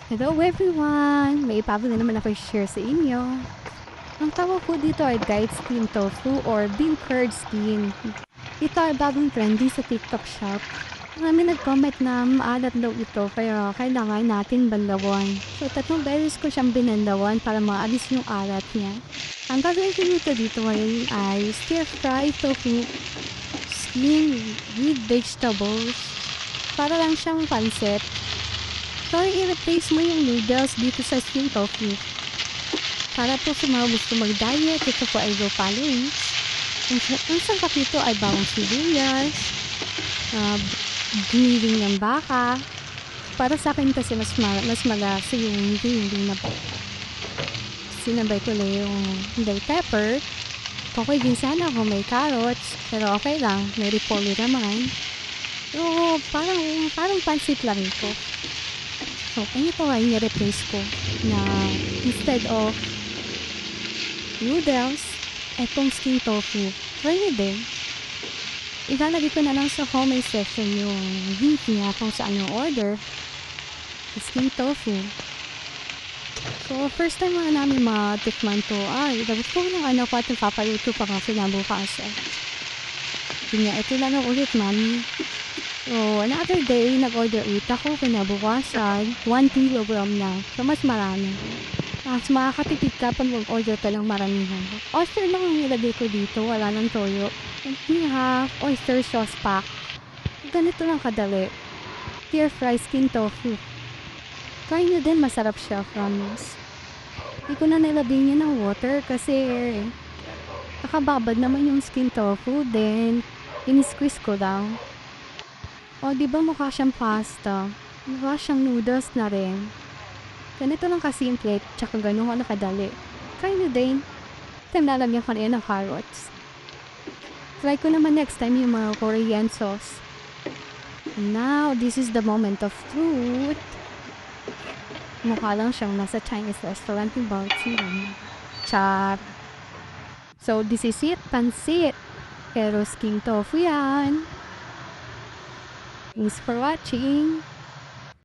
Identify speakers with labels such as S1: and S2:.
S1: Hello everyone! May ipabot na naman ako share sa inyo. Ang tawag ko dito ay dyed skin tofu or bean curd skin. Ito ay bagong trendy sa TikTok shop. Marami nag-comment na maalat daw ito kaya kailangan natin banlawan. So 3 beses ko siyang binanlawan para maalis yung alat niya. Ang gagawin ko dito ngayon ay stir fry tofu skin with vegetables. Para lang siyang pancit. So, i-replace mo yung noodles dito sa skin tofu. Para po sa mga gusto mag-diet, ito po ay raw calories. Ang sangkap nito ay bawang sibuyas, giniling ng baka. Para sa akin kasi mas malasa yung giniling na baka. Sinabay ko na yung bell pepper. Okay din sana kung may carrots, pero okay lang, may repolyo naman. So, parang pansit lang ito. So, ito ay i-replace ko na instead of noodles, etong skin tofu. Try nyo din. Ilalagay ko na lang sa comment section yung link niya kung saan yung order. Skin tofu. So, first time nga namin matikman to. Ay, dapat ko ng ano ko at papaluto pa nga kinabukasan. Kanya, ito lang ang ulit, mami. So, another day, nag-order ulit ako kinabukasan, 1 kilogram na. So, mas marami. Mas makakatipid ka pag mag-order ka ng maramihan. Oyster lang ang nilagay ko dito, wala nang toyo. And we have oyster sauce pack. Ganito lang kadali. Stir fry skin tofu. Try nyo din, masarap siya, promise. Hindi ko na nilagay niya ng water kasi nakababad naman yung skin tofu. Then, in-squeeze ko lang. O, di ba mukha siyang pasta? Mukha siyang noodles na rin. Ganito lang kasimple, tsaka ganun ko nakadali. Try nyo din. Time lalagyan ko na yan ng carrots. Try ko naman next time yung mga Korean sauce. And now, this is the moment of truth. Mukha lang siyang nasa Chinese restaurant yung Baozi. Char. So, this is it, pansit. Pero skin tofu yan. Thanks for watching.